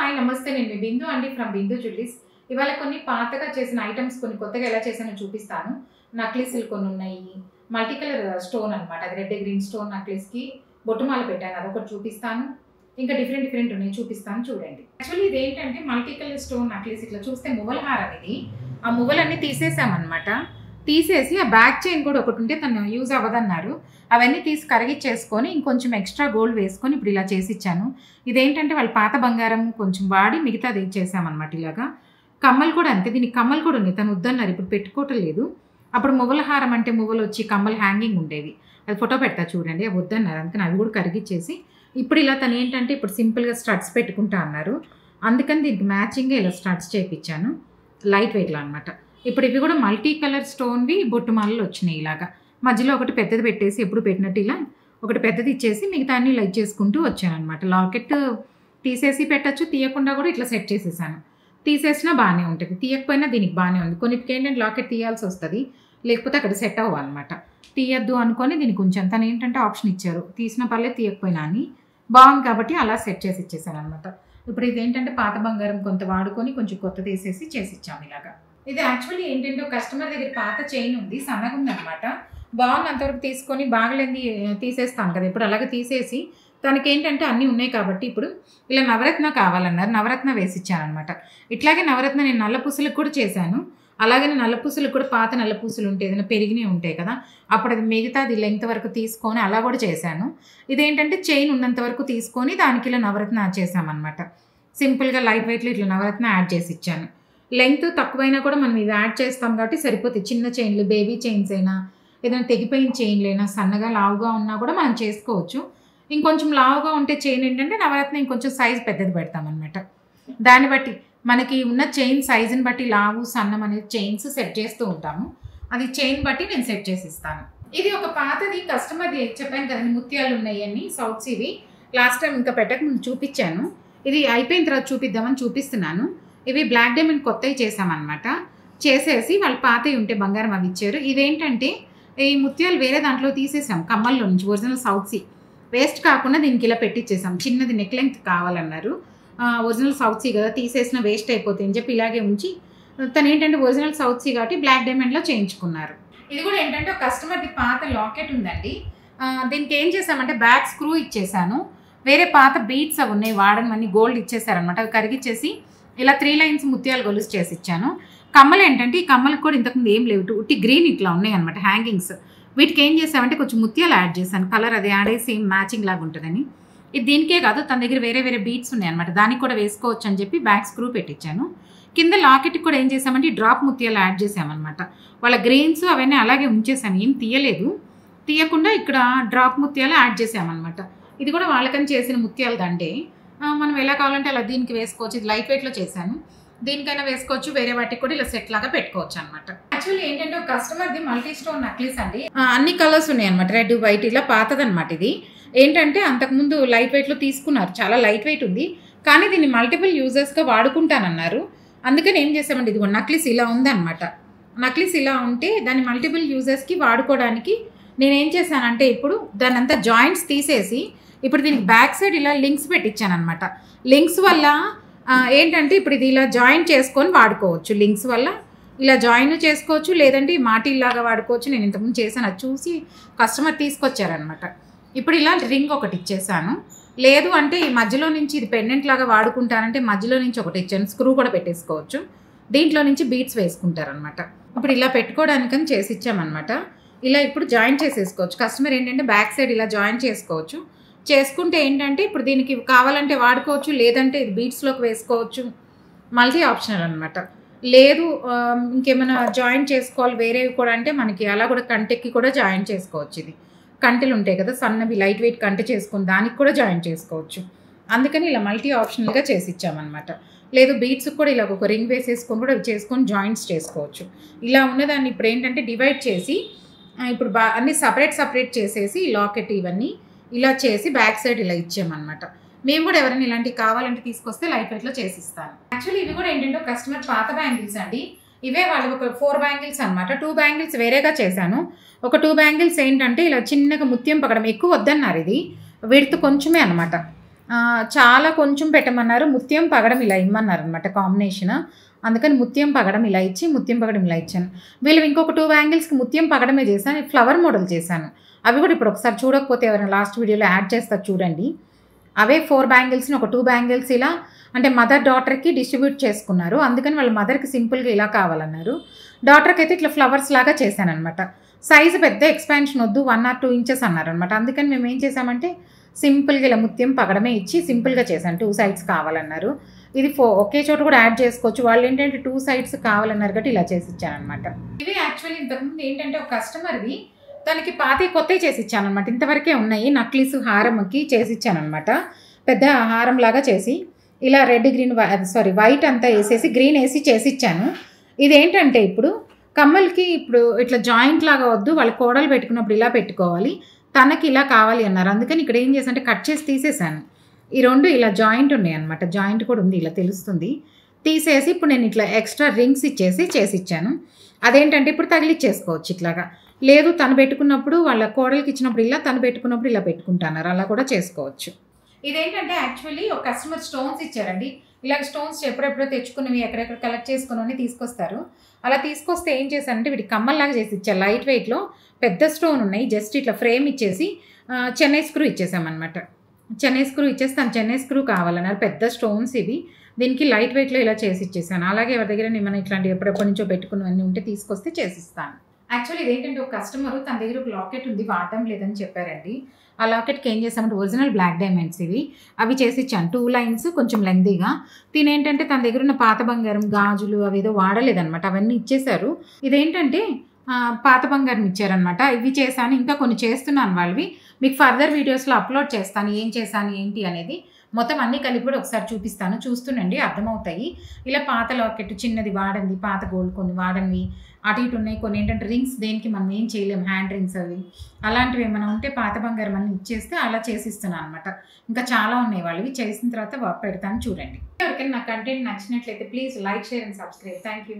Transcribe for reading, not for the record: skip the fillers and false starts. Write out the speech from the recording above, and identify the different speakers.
Speaker 1: Hi నమస్తే నేను మీ బిందు అండి ఫ్రమ్ బిందు జ్యువెలరీస్. ఇవాళ కొన్ని పాతగా చేసిన ఐటమ్స్ కొన్ని కొత్తగా ఎలా చేసానో చూపిస్తాను. నక్లీసులు కొన్ని ఉన్నాయి, మల్టీ కలర్ స్టోన్ అనమాట, అది రెడ్ గ్రీన్ స్టోన్ నక్లీస్కి బొట్టుమాల పెట్టాను, అదొకటి చూపిస్తాను. ఇంకా డిఫరెంట్ ఉన్నాయి, చూపిస్తాను చూడండి. యాక్చువల్లీ ఇది ఏంటంటే మల్టీ కలర్ స్టోన్ నక్లీస్. ఇట్లా చూస్తే మువ్వల హారం ఇది. ఆ మువ్వలన్నీ తీసేసామన్నమాట. తీసేసి ఆ బ్యాక్ చైన్ కూడా ఒకటి ఉంటే తను యూజ్ అవ్వదన్నారు. అవన్నీ తీసి కరిగిచ్చేసుకొని ఇంకొంచెం ఎక్స్ట్రా గోల్డ్ వేసుకొని ఇప్పుడు ఇలా చేసి ఇచ్చాను. ఇదేంటంటే వాళ్ళు పాత బంగారం కొంచెం వాడి మిగతాది చేసామన్నమాట. ఇలాగా కమ్మలు కూడా అంతే, దీనికి కమ్మలు కూడా ఉన్నాయి, తను వద్దన్నారు, ఇప్పుడు పెట్టుకోవటం లేదు. అప్పుడు మువ్వల హారం అంటే మువ్వలు వచ్చి కమ్మలు హ్యాంగింగ్ ఉండేవి, అది ఫోటో పెడతా చూడండి, అవి వద్దన్నారు. అందుకని అవి కూడా కరిగిచ్చేసి ఇప్పుడు ఇలా తను ఏంటంటే ఇప్పుడు సింపుల్గా స్టడ్స్ పెట్టుకుంటా అన్నారు. అందుకని దీనికి మ్యాచింగ్గా ఇలా స్టడ్స్ చేయించాను, లైట్ వెయిట్లో అనమాట. ఇప్పుడు ఇవి కూడా మల్టీ కలర్ స్టోన్వి బొట్టుమాలలు వచ్చినాయి. ఇలాగా మధ్యలో ఒకటి పెద్దది పెట్టేసి ఎప్పుడు పెట్టినట్టు ఇలా ఒకటి పెద్దది ఇచ్చేసి మిగతా అన్ని లైట్ చేసుకుంటూ వచ్చాను అనమాట. లాకెట్ తీసేసి పెట్టచ్చు, తీయకుండా కూడా ఇట్లా సెట్ చేసేసాను. తీసేసినా బాగానే ఉంటుంది, తీయకపోయినా దీనికి బాగానే ఉంది. కొన్నిటికి ఏంటంటే లాకెట్ తీయాల్సి వస్తుంది, లేకపోతే అక్కడ సెట్ అవ్వన్నమాట. తీయద్దు అనుకొని దీనికి కొంచెం తను ఏంటంటే ఆప్షన్ ఇచ్చారు, తీసిన పర్లేదు తీయకపోయినా అని. బాగుంది కాబట్టి అలా సెట్ చేసి ఇచ్చేసాను అనమాట. ఇప్పుడు ఇది ఏంటంటే పాత బంగారం కొంత వాడుకొని కొంచెం కొత్త తీసేసి చేసి ఇచ్చాము ఇలాగా. ఇది యాక్చువల్లీ ఏంటంటే కస్టమర్ దగ్గర పాత చైన్ ఉంది, సన్నగా ఉందన్నమాట. బాగున్నంతవరకు తీసుకొని బాగలేంది తీసేస్తాను కదా, ఇప్పుడు అలాగే తీసేసి తనకి ఏంటంటే అన్నీ ఉన్నాయి కాబట్టి ఇప్పుడు ఇలా నవరత్న కావాలన్నారు, నవరత్న వేసి ఇచ్చానమాట. ఇట్లాగే నవరత్న నేను నల్లపూసలకు కూడా చేశాను. అలాగే నల్లపూసలకు కూడా పాత నల్లపూసలు ఉంటే ఏదైనా పెరిగినవి ఉంటాయి కదా, అప్పుడు అది మిగతాది లెంగ్త్ వరకు తీసుకొని అలా కూడా చేశాను. ఇదేంటంటే చైన్ ఉన్నంత వరకు తీసుకొని దానికి ఇలా నవరత్న చేసామన్నమాట. సింపుల్గా లైట్ వెయిట్లో ఇట్లా నవరత్న యాడ్ చేసి ఇచ్చాను. లెంగ్త్ తక్కువైనా కూడా మనం ఇవి యాడ్ చేస్తాం కాబట్టి సరిపోతాయి. చిన్న చైన్లు, బేబీ చైన్స్ అయినా, ఏదైనా తెగిపోయిన చైన్లు అయినా, సన్నగా లావుగా ఉన్నా కూడా మనం చేసుకోవచ్చు. ఇంకొంచెం లావుగా ఉంటే చైన్ ఏంటంటే నవరత్న ఇంకొంచెం సైజ్ పెద్దది పెడతామన్నమాట. దాన్ని బట్టి మనకి ఉన్న చైన్ సైజుని బట్టి లావు సన్నం అనేది చైన్స్ సెట్ చేస్తూ ఉంటాము. అది చైన్ బట్టి నేను సెట్ చేసి ఇస్తాను. ఇది ఒక పాతది కస్టమర్ది చెప్పాను కదండి, ముత్యాలు ఉన్నాయి అన్ని సౌత్స్. ఇవి లాస్ట్ టైం ఇంకా పెట్టక ముందు చూపించాను, ఇది అయిపోయిన తర్వాత చూపిద్దామని చూపిస్తున్నాను. ఇవి బ్లాక్ డైమండ్ కొత్తవి చేసామన్నమాట. చేసేసి వాళ్ళు పాతవి ఉంటే బంగారం అవి ఇచ్చారు. ఇదేంటంటే ఈ ముత్యాలు వేరే దాంట్లో తీసేసాం, కమ్మల్లో నుంచి ఒరిజినల్ సౌత్సీ వేస్ట్ కాకుండా దీనికి ఇలా పెట్టించేసాం. చిన్నది నెక్ లెంగ్త్ కావాలన్నారు, ఒరిజినల్ సౌత్సీ కదా తీసేసిన వేస్ట్ అయిపోతాయి అని చెప్పి ఇలాగే ఉంచి తను ఏంటంటే ఒరిజినల్ సౌత్సీ కాబట్టి బ్లాక్ డైమండ్లో చేయించుకున్నారు. ఇది కూడా ఏంటంటే ఒక కస్టమర్ది పాత లాకెట్ ఉందండి. దీనికి ఏం చేసామంటే బ్యాక్ స్క్రూ ఇచ్చేసాను, వేరే పాత బీట్స్ అవి ఉన్నాయి వాడనవన్నీ గోల్డ్ ఇచ్చేసారనమాట. అవి కరిగిచ్చేసి ఇలా 3 లైన్స్ ముత్యాలు గొలుసు చేసి ఇచ్చాను. కమ్మలు ఏంటంటే ఈ కమ్మలకు కూడా ఇంతకుముందు ఏం లేవు, ఉట్టి గ్రీన్ ఇట్లా ఉన్నాయి అనమాట హ్యాంగింగ్స్. వీటికి ఏం చేసామంటే కొంచెం ముత్యాలు యాడ్ చేశాను, కలర్ అది యాడ్ అయ్యి సేమ్ మ్యాచింగ్ లాగా ఉంటుందని. ఇది దీనికే కాదు, తన దగ్గర వేరే వేరే బీట్స్ ఉన్నాయి అనమాట, దానికి కూడా వేసుకోవచ్చు అని చెప్పి బ్యాక్ స్క్రూ పెట్టించాను. కింద లాకెట్కి కూడా ఏం చేసామంటే డ్రాప్ ముత్యాలు యాడ్ చేసామన్నమాట. వాళ్ళ గ్రెయిన్స్ అవన్నీ అలాగే ఉంచేసాము, ఏం తీయలేదు. తీయకుండా ఇక్కడ డ్రాప్ ముత్యాలు యాడ్ చేసామన్నమాట. ఇది కూడా వాళ్ళకని చేసిన ముత్యాలు దండే, మనం ఎలా కావాలంటే అలా దీనికి వేసుకోవచ్చు. ఇది లైట్ వెయిట్లో చేశాను, దీనికైనా వేసుకోవచ్చు, వేరే వాటికి కూడా ఇలా సెట్ లాగా పెట్టుకోవచ్చు అనమాట. యాక్చువల్లీ ఏంటంటే ఒక కస్టమర్ది మల్టీ స్టోన్ నక్లీస్ అండి, అన్ని కలర్స్ ఉన్నాయి అనమాట, రెడ్ వైట్ ఇలా పాతదనమాట. ఇది ఏంటంటే అంతకుముందు లైట్ వెయిట్లో తీసుకున్నారు, చాలా లైట్ వెయిట్ ఉంది, కానీ దీన్ని మల్టిపుల్ యూజర్స్గా వాడుకుంటానన్నారు. అందుకని ఏం చేసామంటే ఇది నక్లీస్ ఇలా ఉందన్నమాట. నక్లీస్ ఇలా ఉంటే దాన్ని మల్టిపుల్ యూజర్స్కి వాడుకోవడానికి నేనేం చేశానంటే ఇప్పుడు దాన్ని అంతా జాయింట్స్ తీసేసి ఇప్పుడు దీనికి బ్యాక్ సైడ్ ఇలా లింక్స్ పెట్టించాను అనమాట. లింక్స్ వల్ల ఏంటంటే ఇప్పుడు ఇది ఇలా జాయిన్ చేసుకొని వాడుకోవచ్చు. లింక్స్ వల్ల ఇలా జాయిన్ చేసుకోవచ్చు, లేదంటే మాటీల్లాగా వాడుకోవచ్చు. నేను ఇంతకుముందు చేశాను, అది చూసి కస్టమర్ తీసుకొచ్చారనమాట. ఇప్పుడు ఇలా రింగ్ ఒకటి ఇచ్చేసాను, లేదు అంటే ఈ మధ్యలో నుంచి ఇది పెండెంట్ లాగా వాడుకుంటానంటే మధ్యలో నుంచి ఒకటి ఇచ్చాను, స్క్రూ కూడా పెట్టేసుకోవచ్చు. దీంట్లో నుంచి బీట్స్ వేసుకుంటారనమాట. ఇప్పుడు ఇలా పెట్టుకోవడానికని చేసి ఇచ్చామన్నమాట. ఇలా ఇప్పుడు జాయిన్ చేసేసుకోవచ్చు. కస్టమర్ ఏంటంటే బ్యాక్ సైడ్ ఇలా జాయిన్ చేసుకోవచ్చు. చేసుకుంటే ఏంటంటే ఇప్పుడు దీనికి కావాలంటే వాడుకోవచ్చు, లేదంటే ఇది బీట్స్లోకి వేసుకోవచ్చు, మల్టీ ఆప్షనల్ అనమాట. లేదు ఇంకేమైనా జాయిన్ చేసుకోవాలి వేరేవి కూడా అంటే మనకి అలా కూడా కంటెక్కి కూడా జాయిన్ చేసుకోవచ్చు. ఇది కంటెలు ఉంటాయి కదా సన్నవి, లైట్ వెయిట్ కంటె చేసుకొని దానికి కూడా జాయిన్ చేసుకోవచ్చు. అందుకని ఇలా మల్టీ ఆప్షనల్గా చేసి ఇచ్చామన్నమాట. లేదు బీట్స్కి కూడా ఇలా ఒక రింగ్ వేసేసుకొని కూడా చేసుకొని జాయింట్స్ చేసుకోవచ్చు. ఇలా ఉన్నదాన్ని ఇప్పుడు ఏంటంటే డివైడ్ చేసి ఇప్పుడు అన్ని సపరేట్ చేసేసి లాకెట్ ఇవన్నీ ఇలా చేసి బ్యాక్ సైడ్ ఇలా ఇచ్చామన్నమాట. మేము కూడా ఎవరైనా ఇలాంటివి కావాలంటే తీసుకొస్తే లైట్ వెయిట్లో చేసిస్తాను. యాక్చువల్లీ ఇవి కూడా ఏంటంటే కస్టమర్ పాత బ్యాంగిల్స్ అండి. ఇవే వాళ్ళు ఒక 4 బ్యాంగిల్స్ అనమాట. 2 బ్యాంగిల్స్ వేరేగా చేశాను. ఒక 2 బ్యాంగిల్స్ ఏంటంటే ఇలా చిన్నగా ముత్యం పక్కడం ఎక్కువ వద్దన్నారు, ఇది విడ్త్ కొంచెమే అనమాట. చాలా కొంచెం పెట్టమన్నారు. ముత్యం, పగడం ఇలా ఇమ్మన్నారనమాట కాంబినేషన్. అందుకని ముత్యం, పగడం ఇలా ఇచ్చి, ముత్యం, పగడం ఇలా ఇచ్చాను. వీళ్ళవి ఇంకొక 2 బ్యాంగిల్స్‌కి ముత్యం, పగడమే చేశాను. ఫ్లవర్ మోడల్ చేశాను. అవి కూడా ఇప్పుడు ఒకసారి చూడకపోతే ఎవరైనా లాస్ట్ వీడియోలో యాడ్ చేస్తారు చూడండి. అవే 4 బ్యాంగిల్స్‌ని ఒక 2 బ్యాంగిల్స్ ఇలా అంటే మదర్, డాటర్‌కి డిస్ట్రిబ్యూట్ చేసుకున్నారు. అందుకని వాళ్ళ మదర్‌కి సింపుల్‌గా ఇలా కావాలన్నారు. డాటర్‌కి అయితే ఇట్లా ఫ్లవర్స్ లాగా చేశాననమాట. సైజు పెద్ద ఎక్స్పాన్షన్ వద్దు 1 or 2 ఇంచెస్ అన్నారనమాట. అందుకని మేము ఏం చేసామంటే సింపుల్‌గా ఇలా ముత్యం, పగడమే ఇచ్చి సింపుల్‌గా చేశాను. 2 సైడ్స్ కావాలన్నారు. ఇది ఒకే చోట కూడా యాడ్ చేసుకోవచ్చు. వాళ్ళు ఏంటంటే 2 సైడ్స్ కావాలన్నారు కాబట్టి ఇలా చేసి ఇచ్చాననమాట. ఇవి యాక్చువల్లీ ఇంతకుముందు ఏంటంటే ఒక కస్టమర్‌వి తనకి పాతయి, కొత్తయి చేసి ఇచ్చాననమాట. ఇంతవరకే ఉన్నాయి. నక్లీస్ హారంకి చేసి ఇచ్చాననమాట. పెద్ద హారం లాగా చేసి ఇలా రెడ్, గ్రీన్ వైట్ అంతా వేసేసి గ్రీన్ వేసి చేసి ఇచ్చాను. ఇదేంటంటే ఇప్పుడు కమ్మలకి ఇప్పుడు ఇట్లా జాయింట్ లాగా వద్దు, వాళ్ళ కోడలు పెట్టుకున్నప్పుడు ఇలా పెట్టుకోవాలి, తనకి ఇలా కావాలి అన్నారు. అందుకని ఇక్కడ ఏం చేశానంటే కట్ చేసి తీసేసాను. ఈ 2 ఇలా జాయింట్ ఉన్నాయి అనమాట. జాయింట్ కూడా ఉంది, ఇలా తెలుస్తుంది. తీసేసి ఇప్పుడు నేను ఇట్లా ఎక్స్ట్రా రింగ్స్ ఇచ్చేసి చేసి ఇచ్చాను. అదేంటంటే ఇప్పుడు తగిలిచ్చేసుకోవచ్చు ఇట్లాగా. లేదు తను పెట్టుకున్నప్పుడు వాళ్ళ కోడలికి ఇచ్చినప్పుడు ఇలా, తను పెట్టుకున్నప్పుడు ఇలా పెట్టుకుంటున్నారు. అలా కూడా చేసుకోవచ్చు. ఇదేంటంటే యాక్చువల్లీ ఒక కస్టమర్ స్టోన్స్ ఇచ్చారండి. ఇలాగ స్టోన్స్ ఎప్పుడెప్పుడో తెచ్చుకున్నవి ఎక్కడెక్కడ కలెక్ట్ చేసుకుని తీసుకొస్తారు. అలా తీసుకొస్తే ఏం చేశానంటే వీటికి కమ్మల్లాగా చేసి ఇచ్చారు. లైట్ వెయిట్లో పెద్ద స్టోన్ ఉన్నాయి. జస్ట్ ఇట్లా ఫ్రేమ్ ఇచ్చేసి చెన్నై స్క్రూ ఇచ్చేసామన్నమాట. చెన్నై స్క్రూ ఇచ్చేసి తను చెన్నై స్క్రూ కావాలన్నారు. పెద్ద స్టోన్స్ ఇవి. దీనికి లైట్ వెయిట్లో ఇలా చేసి ఇచ్చేసాను. అలాగే ఎవరి దగ్గర ఏమైనా ఇట్లాంటి ఎప్పటి నుంచో పెట్టుకున్నవన్నీ ఉంటే తీసుకొస్తే చేసిస్తాను. యాక్చువల్లీ ఇదేంటంటే ఒక కస్టమరు తన దగ్గర ఒక లాకెట్ ఉంది, వాడటం లేదని చెప్పారండి. ఆ లాకెట్కి ఏం చేసామంటే ఒరిజినల్ బ్లాక్ డైమండ్స్ ఇవి. అవి చేసి ఇచ్చాను. 2 లైన్స్ కొంచెం లెందీగా. తినేంటంటే తన దగ్గర ఉన్న పాత బంగారం, గాజులు అవి ఏదో వాడలేదనమాట. అవన్నీ ఇచ్చేశారు. ఇదేంటంటే పాత బంగారం ఇచ్చారనమాట. ఇవి చేశాను. ఇంకా కొన్ని చేస్తున్నాను వాళ్ళవి. మీకు ఫర్దర్ వీడియోస్లో అప్లోడ్ చేస్తాను ఏం చేశాను ఏంటి అనేది. మొత్తం అన్నీ కలిపి కూడా ఒకసారి చూపిస్తాను. చూస్తుండండి, అర్థమవుతాయి. ఇలా పాత లాకెట్, చిన్నది వాడంది, పాత గోల్డ్ కొన్ని వాడనివి అటు ఇటు ఉన్నాయి. కొన్ని ఏంటంటే రింగ్స్ దేనికి మనం ఏం చేయలేము, హ్యాండ్ రింగ్స్ అవి అలాంటివి ఏమైనా ఉంటే పాత బంగారం అన్నీ ఇచ్చేస్తే అలా చేసిస్తున్నాను అనమాట. ఇంకా చాలా ఉన్నాయి వాళ్ళవి. చేసిన తర్వాత పెడతాను చూడండి. ఎవరికైనా నా కంటెంట్ నచ్చినట్లయితే please like, share and subscribe. Thank you.